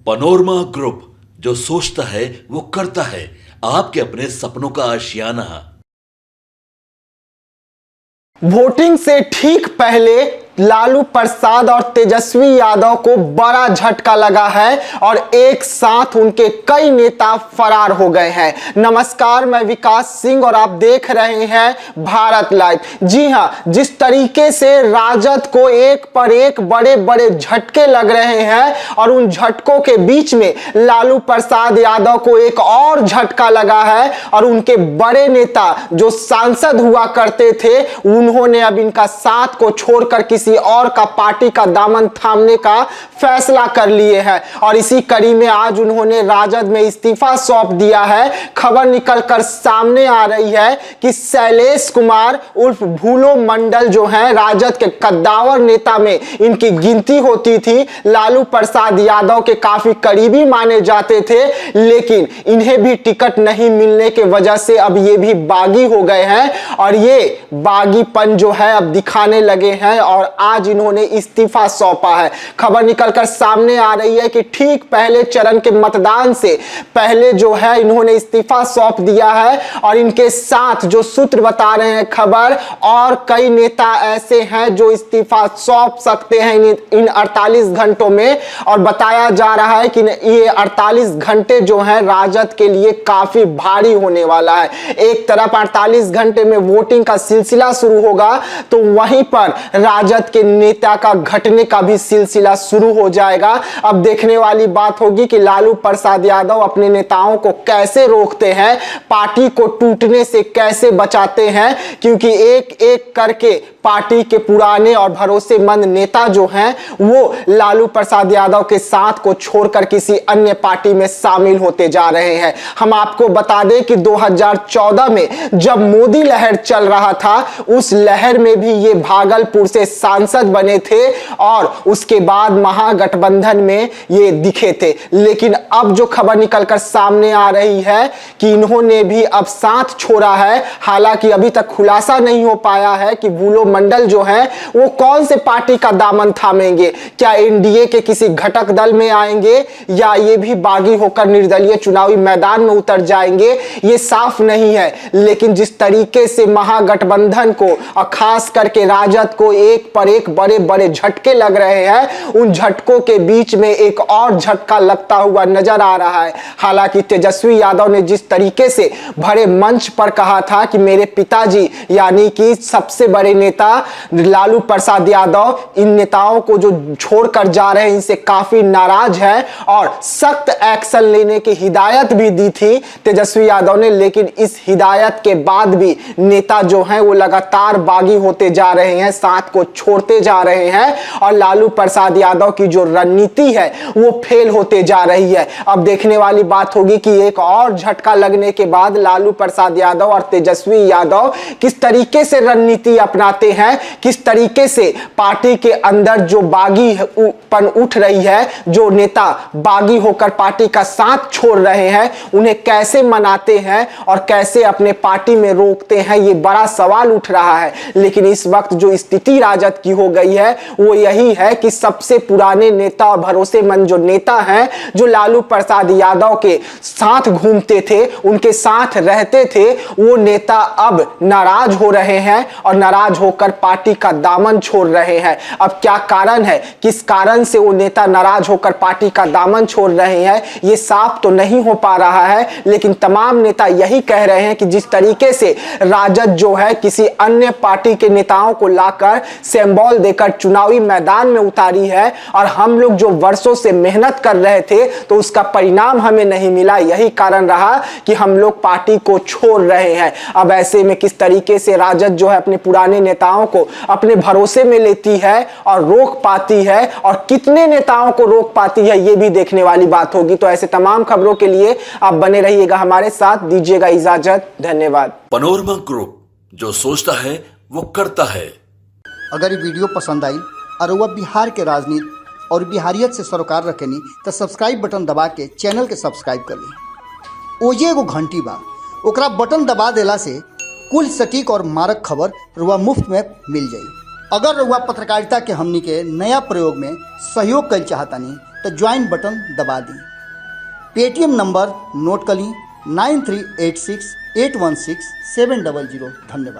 Panorama group, जो सोचता है वो करता है। आपके अपने सपनों का आशियाना। वोटिंग से ठीक पहले लालू प्रसाद और तेजस्वी यादव को बड़ा झटका लगा है और एक साथ उनके कई नेता फरार हो गए हैं। नमस्कार, मैं विकास सिंह और आप देख रहे हैं भारत लाइव। जी हां, जिस तरीके से राजद को एक पर एक बड़े बड़े झटके लग रहे हैं और उन झटकों के बीच में लालू प्रसाद यादव को एक और झटका लगा है और उनके बड़े नेता जो सांसद हुआ करते थे उन्होंने अब इनका साथ को छोड़कर किसी और का पार्टी का दामन थामने का फैसला कर लिए हैं और इसी कड़ी में आज उन्होंने राजद में इस्तीफा सौंप दिया है। खबर निकलकर सामने आ रही है कि शैलेश कुमार उर्फ भूलो मंडल जो हैं राजद के कद्दावर नेता में इनकी गिनती होती थी। लालू प्रसाद यादव के काफी करीबी माने जाते थे, लेकिन इन्हें भी टिकट नहीं मिलने के वजह से अब ये भी बागी हो गए हैं और ये बागीपन जो है अब दिखाने लगे हैं और आज इन्होंने इस्तीफा सौंपा है। खबर निकलकर सामने आ रही है कि ठीक पहले चरण के मतदान से पहले जो है इन्होंने इस्तीफा सौंप दिया है और इनके साथ जो सूत्र बता रहे हैं खबर, और कई नेता ऐसे हैं जो इस्तीफा सौंप सकते हैं इन 48 घंटों में। और बताया जा रहा है कि ये 48 घंटे जो हैं राजद के लिए काफी भारी होने वाला है। एक तरफ 48 घंटे में वोटिंग का सिलसिला शुरू होगा तो वहीं पर राजद के नेता का घटने का भी सिलसिला शुरू हो जाएगा। अब देखने वाली बात होगी कि लालू प्रसाद यादव अपने नेताओं को कैसे रोकते हैं, पार्टी को टूटने से कैसे बचाते हैं, क्योंकि एक एक करके पार्टी के पुराने और भरोसेमंद नेता जो हैं वो लालू प्रसाद यादव के साथ को छोड़कर किसी अन्य पार्टी में शामिल होते जा रहे हैं। हम आपको बता दें कि 2014 में जब मोदी लहर चल रहा था उस लहर में भी ये भागलपुर से सांसद बने थे और उसके बाद महागठबंधन में ये दिखे थे। लेकिन अब जो खबर निकलकर सामने आ रही है कि इन्होंने भी अब साथ छोड़ा है। हालांकि अभी तक खुलासा नहीं हो पाया है कि भूलो मंडल जो है वो कौन से पार्टी का दामन थामेंगे, क्या एनडीए के किसी घटक दल में आएंगे या ये भी बागी होकर निर्दलीय चुनावी मैदान में उतर जाएंगे, ये साफ नहीं है। लेकिन जिस तरीके से महागठबंधन को और खास करके राजद को एक पर एक बड़े बड़े झटके लग रहे हैं, उन झटकों के बीच में एक और झटका लगता हुआ नजर आ रहा है। हालांकि तेजस्वी यादव ने जिस तरीके से भरे मंच पर कहा था कि मेरे पिताजी यानी कि सबसे बड़े नेता लालू प्रसाद यादव इन नेताओं को जो छोड़कर जा रहे हैं इनसे काफी नाराज है और सख्त एक्शन लेने की हिदायत भी दी थी तेजस्वी यादव ने, लेकिन इस हिदायत के बाद भी नेता जो हैं वो लगातार बागी होते जा रहे हैं, साथ को छोड़ते जा रहे हैं और लालू प्रसाद यादव की जो रणनीति है वो फेल होते जा रही है। अब देखने वाली बात होगी कि एक और झटका लगने के बाद लालू प्रसाद यादव और तेजस्वी यादव किस तरीके से रणनीति अपनाते हैं, किस तरीके से पार्टी के अंदर जो बागीपन उठ रही है, जो नेता बागी होकर पार्टी का साथ छोड़ रहे हैं उन्हें कैसे मनाते हैं और कैसे अपने पार्टी में रोकते हैं, ये बड़ा सवाल उठ रहा है। लेकिन इस वक्त जो स्थिति राजद की हो गई है वो यही है कि सबसे पुराने नेता और भरोसेमंद जो नेता हैं, जो लालू प्रसाद यादव के साथ घूमते थे, उनके साथ रहते थे, वो नेता अब नाराज हो रहे हैं और नाराज होकर पार्टी का दामन छोड़ रहे हैं। अब क्या कारण है, किस कारण से वो नेता नाराज होकर पार्टी का दामन छोड़ रहे हैं, ये साफ तो नहीं हो पा रहा है। लेकिन तमाम नेता यही कह रहे हैं कि जिस तरीके से राजद जो है किसी अन्य पार्टी के नेताओं को लाकर सिंबल देकर चुनावी मैदान में उतारी है और हम लोग जो वर्षों से मेहनत कर रहे थे तो उसका परिणाम हमें नहीं मिला, यही कारण रहा कि हम लोग पार्टी को छोड़ रहे हैं। अब ऐसे में किस तरीके से राजद जो है अपने पुराने नेताओं को अपने भरोसे में लेती है और रोक पाती है और कितने नेताओं को रोक पाती है ये भी देखने वाली बात होगी। तो ऐसे तमाम खबरों के लिए आप बने रहिएगा हमारे साथ, दीजिएगा इजाजत, धन्यवाद। पनोरमा ग्रुप, जो सोचता है वो करता है। अगर ये वीडियो पसंद आई और वह बिहार के राजनीति और बिहारियत से सरोकार रखेनी तो सब्सक्राइब बटन दबा के चैनल के सब्सक्राइब कर ली। ओजे एगो घंटी बा, ओकरा बटन दबा देला से कुल सटीक और मारक खबर रुआ मुफ्त में मिल जाई। अगर रुआ पत्रकारिता के हमनी के नया प्रयोग में सहयोग कर चाहतानी तो ज्वाइन बटन दबा दी। पेटीएम नंबर नोट कर ली 9386816700। धन्यवाद।